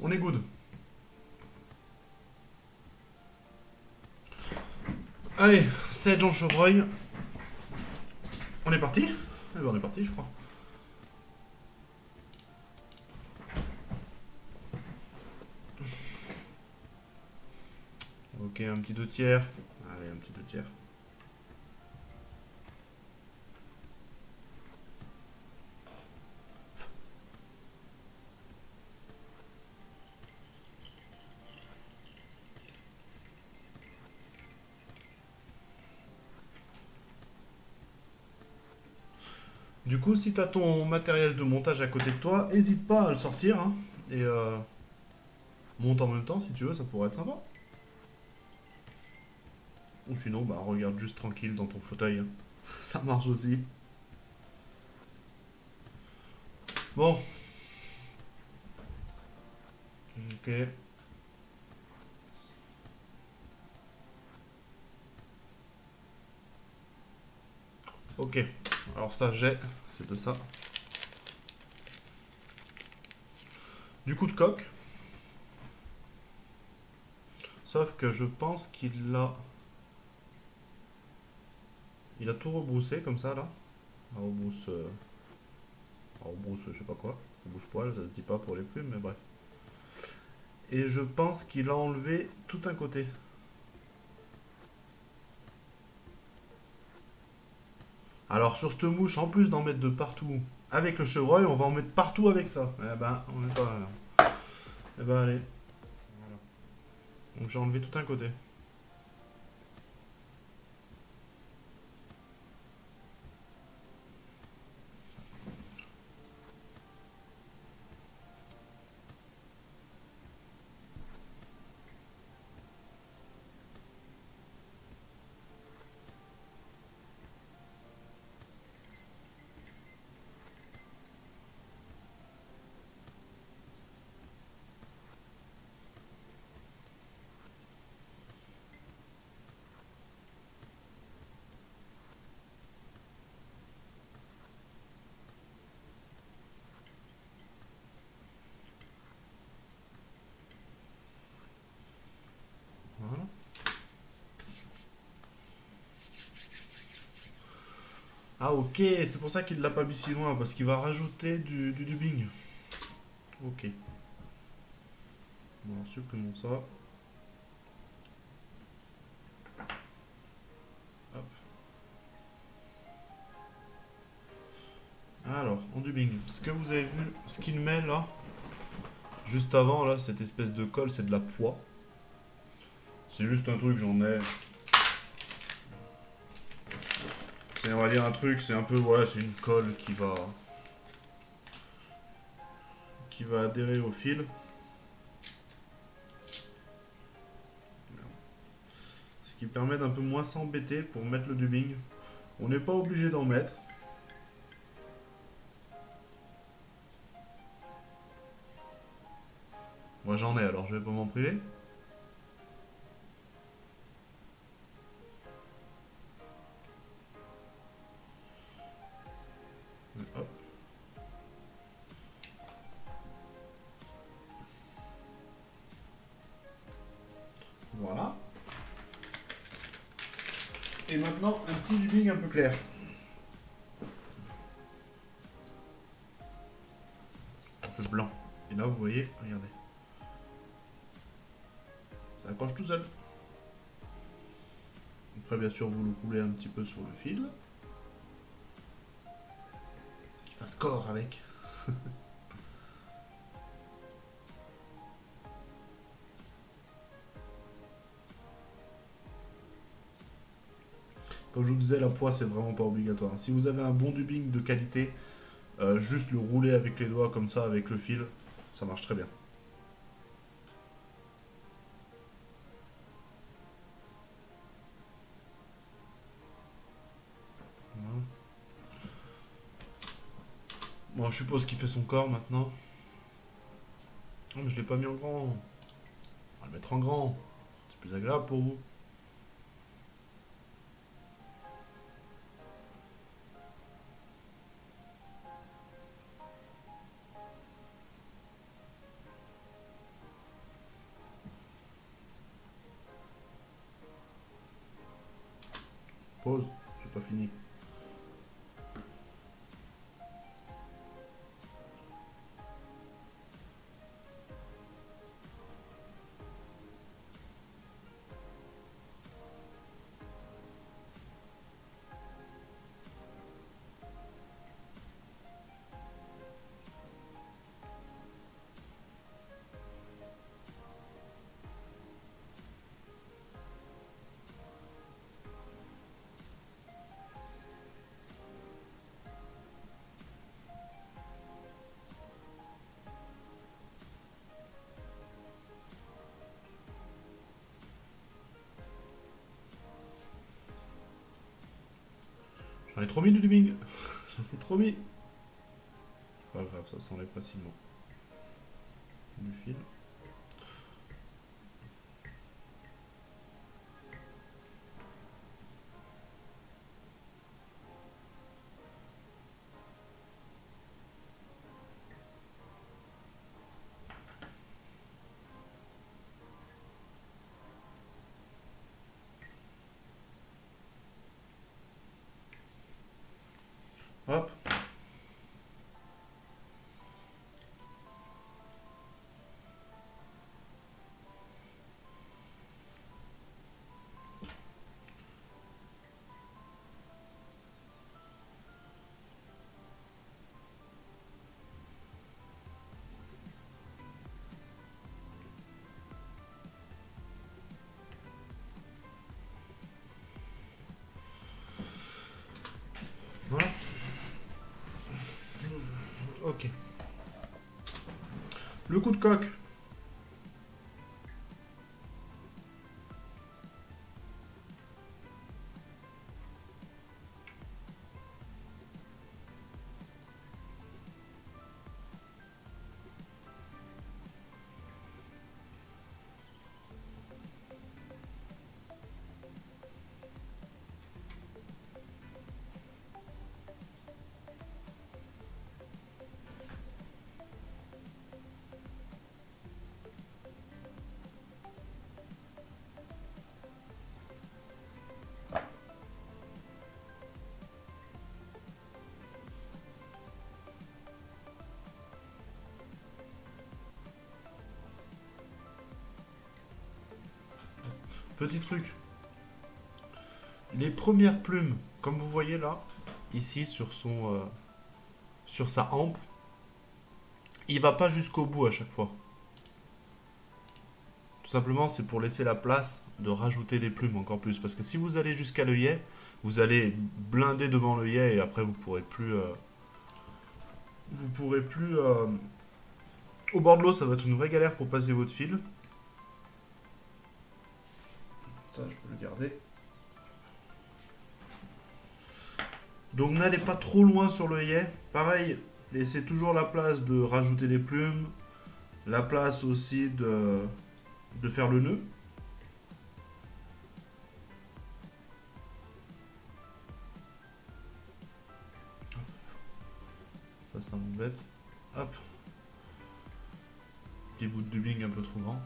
On est good. Allez, c'est Jean Chevreuil. On est parti. Eh ben on est parti, je crois. Ok, un petit 2 tiers. Allez, un petit 2 tiers. Du coup, si t'as ton matériel de montage à côté de toi, hésite pas à le sortir, hein, et monte en même temps si tu veux, ça pourrait être sympa. Ou sinon, bah regarde juste tranquille dans ton fauteuil, hein. Ça marche aussi. Bon, ok. Ok, alors ça j'ai, c'est de ça. Du coup de coque, sauf que je pense il a tout rebroussé comme ça là. La rebrousse je sais pas quoi, rebrousse poil, ça se dit pas pour les plumes, mais bref. Et je pense qu'il a enlevé tout un côté. Alors sur cette mouche, en plus d'en mettre de partout avec le chevreuil, on va en mettre partout avec ça. Eh ben, on est pas là. Eh ben allez. Voilà. Donc j'ai enlevé tout un côté. Voilà. Ah ok, c'est pour ça qu'il l'a pas mis si loin, parce qu'il va rajouter du dubbing. Ok. Bon, supprimons ça. Hop. Alors, en dubbing, ce que vous avez vu, ce qu'il met là, juste avant là, cette espèce de colle, c'est de la poix. C'est juste un truc, j'en ai. C'est, on va dire un truc, c'est un peu, ouais, c'est une colle qui va adhérer au fil. Ce qui permet d'un peu moins s'embêter pour mettre le dubbing. On n'est pas obligé d'en mettre. Moi j'en ai, alors je vais pas m'en priver. Hop, voilà. Et maintenant, un petit dubbing un peu clair. Un peu blanc. Et là, vous voyez, regardez. Ça accroche tout seul. Après, bien sûr, vous le coulez un petit peu sur le fil. Qu'il fasse corps avec. Comme je vous disais, la poids, c'est vraiment pas obligatoire. Si vous avez un bon dubbing de qualité, juste le rouler avec les doigts comme ça, avec le fil, ça marche très bien. Voilà. Bon, je suppose qu'il fait son corps maintenant. Oh, mais je l'ai pas mis en grand. On va le mettre en grand. C'est plus agréable pour vous. Pause, j'ai pas fini. J'en ai trop mis du dubbing. J'en ai trop mis. Pas grave, ça s'enlève facilement. Du fil. Hop. Voilà. Ok. Le coup de coque. Petit truc. Les premières plumes, comme vous voyez là, ici sur sa hampe, il va pas jusqu'au bout à chaque fois. Tout simplement, c'est pour laisser la place de rajouter des plumes encore plus. Parce que si vous allez jusqu'à l'œillet, vous allez blinder devant l'œillet et après vous pourrez plus. Au bord de l'eau, ça va être une vraie galère pour passer votre fil. Ça, je peux le garder. Donc n'allez pas trop loin sur l'œillet. Pareil, laissez toujours la place de rajouter des plumes. La place aussi de faire le nœud. Ça m'embête. Hop. Petit bout de dubbing un peu trop grand.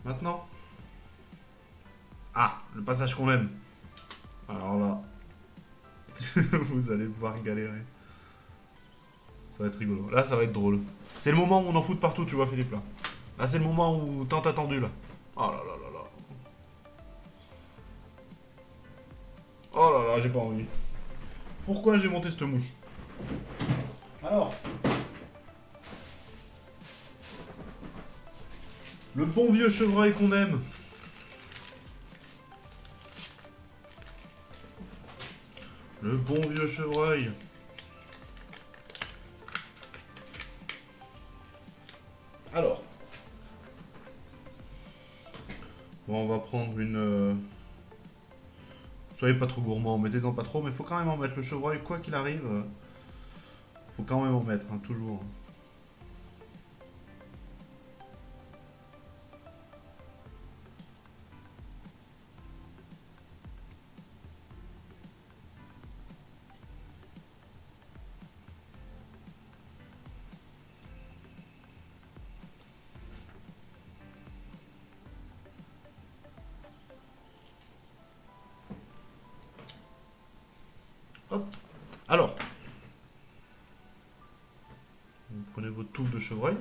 Maintenant. Ah, le passage qu'on aime. Alors là, vous allez pouvoir galérer. Ça va être rigolo. Là, ça va être drôle. C'est le moment où on en fout de partout, tu vois, Philippe, là. Là, c'est le moment où tant attendu, là. Oh là là là là. Oh là là, j'ai pas envie. Pourquoi j'ai monté cette mouche? Alors, le bon vieux chevreuil qu'on aime. Le bon vieux chevreuil. Alors. Bon, on va prendre une... Soyez pas trop gourmand, mettez-en pas trop, mais faut quand même en mettre le chevreuil, quoi qu'il arrive. Faut quand même en mettre, hein, toujours. Hop. Alors, vous prenez votre touffe de chevreuil.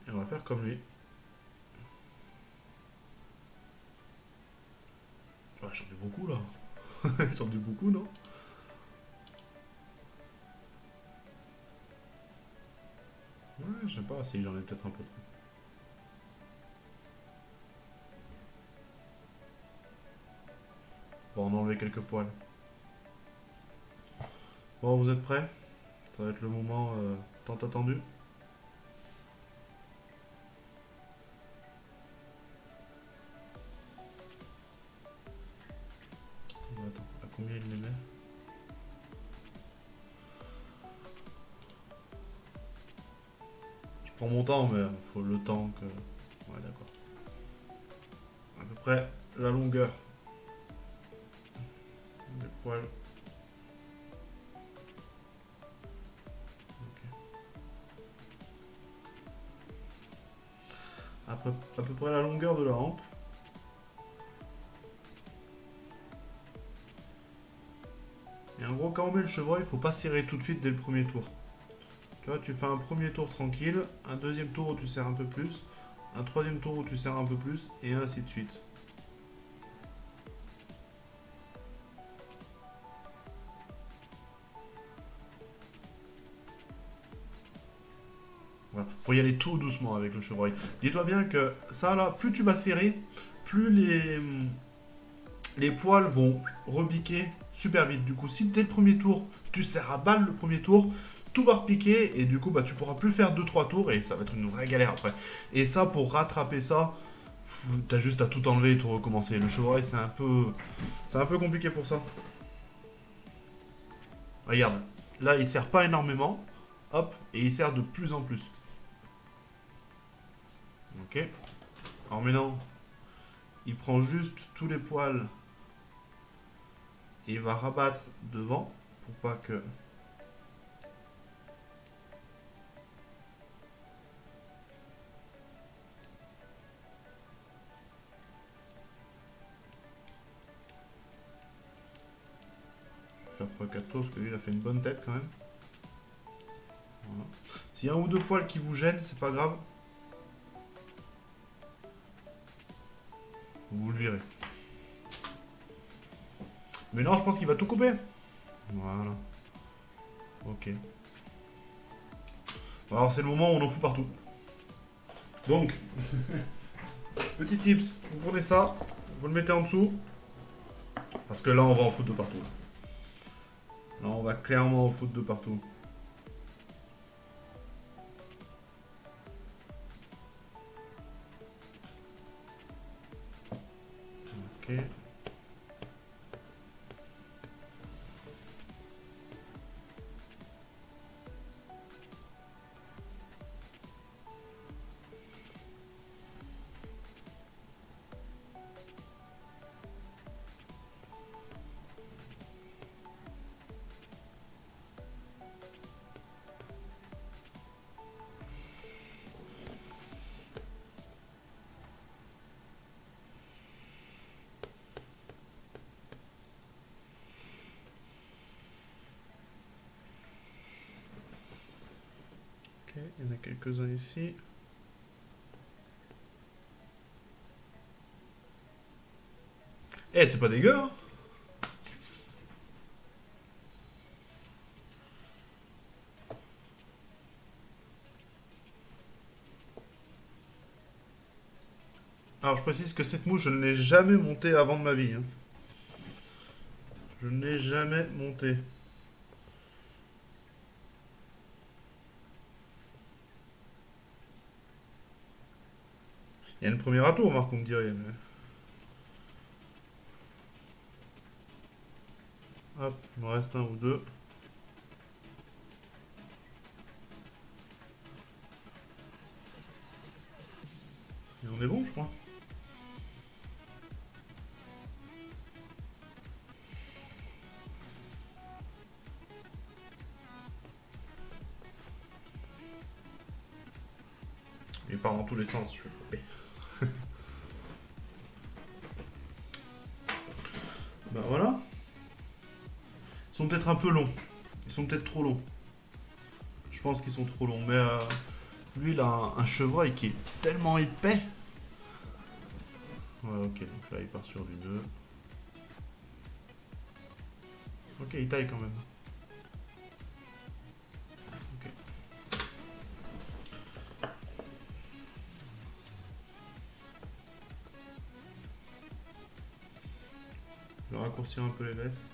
Et on va faire comme lui. Ah, j'en ai beaucoup là. J'en ai beaucoup, non? Ouais, je sais pas si j'en ai peut-être un peu trop. Bon, on a enlevé quelques poils. Bon, vous êtes prêts? Ça va être le moment tant attendu. Bon, attends, à combien il les met? Je prends mon temps, mais il faut le temps que... Ouais, d'accord. À peu près la longueur des poils. Ok. À peu près la longueur de la hampe. Et en gros, quand on met le chevreuil, il faut pas serrer tout de suite dès le premier tour. Tu vois, tu fais un premier tour tranquille, un deuxième tour où tu serres un peu plus, un troisième tour où tu serres un peu plus, et ainsi de suite. Voilà. Faut y aller tout doucement avec le chevreuil. Dis-toi bien que ça là, plus tu vas serrer, plus les poils vont repiquer super vite. Du coup, si dès le premier tour, tu serres à balle le premier tour, tout va repiquer et du coup, bah, tu pourras plus faire deux trois tours et ça va être une vraie galère après. Et ça, pour rattraper ça, t'as juste à tout enlever et tout recommencer. Le chevreuil, c'est un peu compliqué pour ça. Regarde, là, il serre pas énormément, hop, et il serre de plus en plus. Ok. Alors maintenant, il prend juste tous les poils et il va rabattre devant pour pas que... Faire 3-4 tours parce que lui il a fait une bonne tête quand même. Voilà. S'il y a un ou deux poils qui vous gênent, c'est pas grave. Vous le virez. Mais non, je pense qu'il va tout couper. Voilà. Ok. Alors c'est le moment où on en fout partout. Donc, petit tips, vous prenez ça, vous le mettez en dessous. Parce que là on va en foutre de partout. Là on va clairement en foutre de partout. Ok. Ok, il y en a quelques-uns ici. Eh, c'est pas dégueu, hein? Alors je précise que cette mouche, je ne l'ai jamais montée avant de ma vie, hein. Je ne l'ai jamais montée. Il y a une première atour, Marc, on me dirait. Hop, il me reste un ou deux. Et on est bon, je crois. Il part dans tous les sens, je vais couper. Bah voilà. Ils sont peut-être un peu longs. Ils sont peut-être trop longs. Je pense qu'ils sont trop longs. Mais lui, il a un chevreuil qui est tellement épais. Ouais, ok. Donc là, il part sur du nœud. Ok, il taille quand même. Ok. Je vais raccourcir un peu les laisses.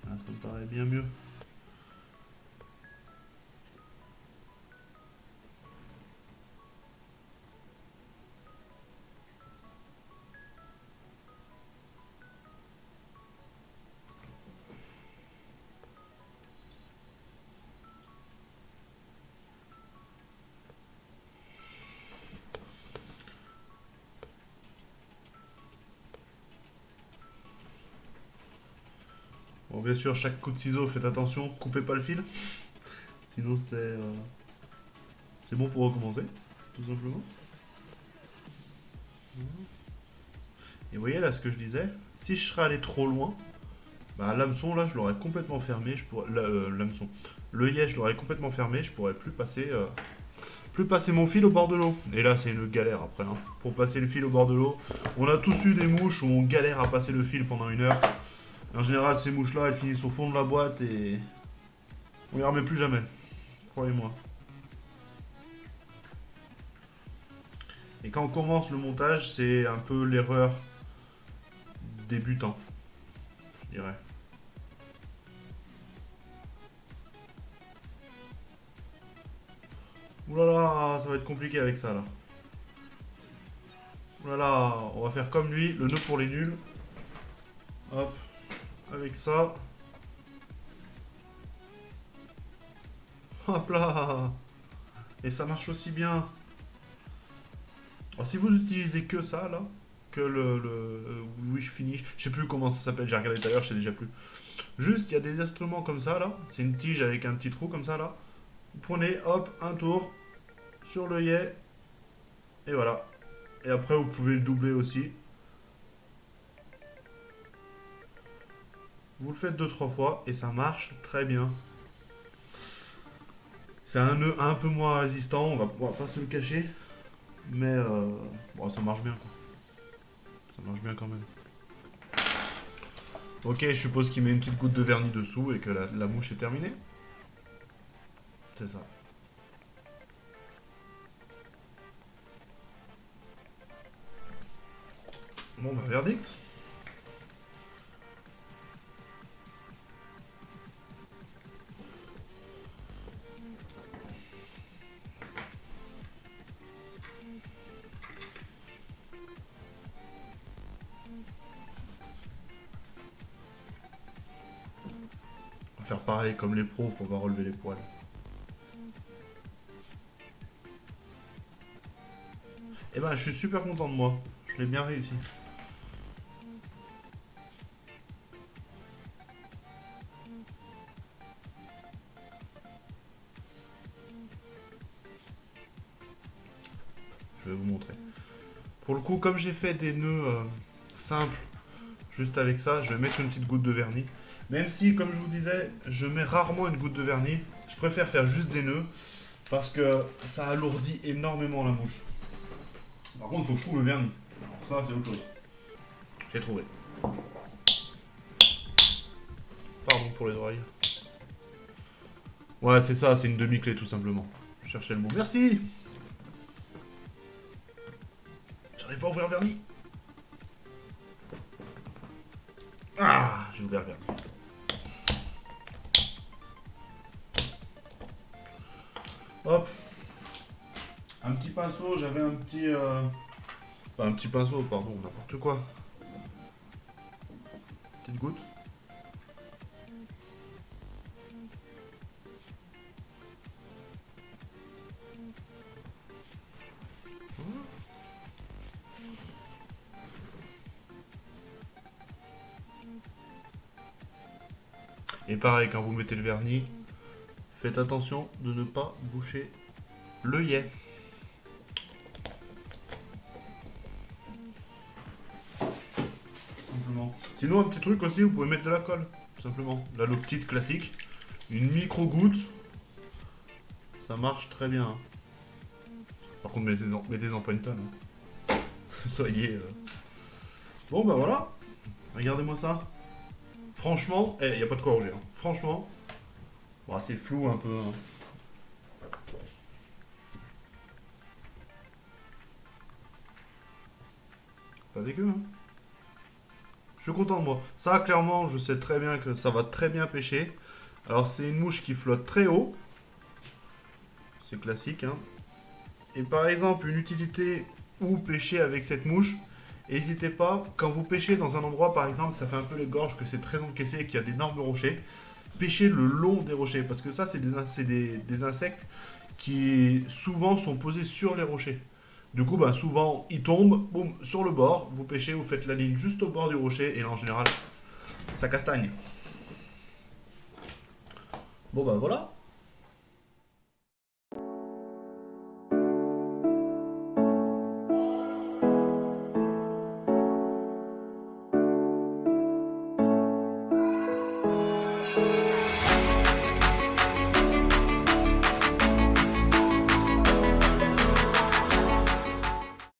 Ah, ça me paraît bien mieux. Bon, bien sûr, chaque coup de ciseau, faites attention, coupez pas le fil. Sinon, c'est bon pour recommencer, tout simplement. Et vous voyez là ce que je disais, si je serais allé trop loin, bah, l'hameçon là je l'aurais complètement fermé, l'hameçon. L'œillet je l'aurais complètement fermé, je pourrais plus passer mon fil au bord de l'eau. Et là c'est une galère après, hein. Pour passer le fil au bord de l'eau. On a tous eu des mouches où on galère à passer le fil pendant 1 heure. En général ces mouches là elles finissent au fond de la boîte et on les remet plus jamais, croyez-moi. Et quand on commence le montage, c'est un peu l'erreur débutant, je dirais. Ouh là là, ça va être compliqué avec ça là. Ouh là là, on va faire comme lui, le nœud pour les nuls. Hop, avec ça. Hop là. Et ça marche aussi bien. Alors, si vous utilisez que ça là, que le wish finish, je sais plus comment ça s'appelle, j'ai regardé tout à l'heure, je sais déjà plus. Juste, il y a des instruments comme ça là, c'est une tige avec un petit trou comme ça là. Vous prenez, hop, un tour sur l'œillet, et voilà. Et après, vous pouvez le doubler aussi. Vous le faites 2-3 fois et ça marche très bien. C'est un nœud un peu moins résistant, on va pas se le cacher. Mais bon, ça marche bien quoi. Ça marche bien quand même. Ok, je suppose qu'il met une petite goutte de vernis dessous et que la mouche est terminée. C'est ça. Bon, bah, verdict. On va faire pareil comme les pros, faut pas relever les poils. Eh ben, je suis super content de moi. Je l'ai bien réussi. Je vais vous montrer. Pour le coup, comme j'ai fait des nœuds simples, juste avec ça, je vais mettre une petite goutte de vernis. Même si, comme je vous disais, je mets rarement une goutte de vernis, je préfère faire juste des nœuds parce que ça alourdit énormément la mouche. Par contre, il faut que je trouve le vernis. Alors ça, c'est autre chose. J'ai trouvé. Pardon pour les oreilles. Ouais, c'est ça, c'est une demi-clé tout simplement. Je cherchais le mot. Merci. J'arrive pas à ouvrir le vernis. Ah, j'ai ouvert le vernis. Hop. Un petit pinceau, j'avais un petit... Enfin, un petit pinceau, pardon, n'importe quoi. Petite goutte. Et pareil, quand vous mettez le vernis, faites attention de ne pas boucher l'œillet. Sinon, un petit truc aussi, vous pouvez mettre de la colle, tout simplement. La Loctite classique. Une micro-goutte. Ça marche très bien. Par contre, mettez-en pas une tonne. Hein. Soyez... Bon, bah voilà. Regardez-moi ça. Franchement, il n'y a pas de quoi rougir. Hein. Franchement, bon, c'est flou un peu. Hein. Pas dégueu, hein. Je suis content de moi. Ça, clairement, je sais très bien que ça va très bien pêcher. Alors, c'est une mouche qui flotte très haut. C'est classique, hein. Et par exemple, une utilité où pêcher avec cette mouche, n'hésitez pas, quand vous pêchez dans un endroit, par exemple, ça fait un peu les gorges, que c'est très encaissé et qu'il y a d'énormes rochers, pêchez le long des rochers. Parce que ça, c'est des insectes qui souvent sont posés sur les rochers. Du coup, bah, souvent, ils tombent, boum, sur le bord, vous pêchez, vous faites la ligne juste au bord du rocher, et là, en général, ça castagne. Bon, bah voilà.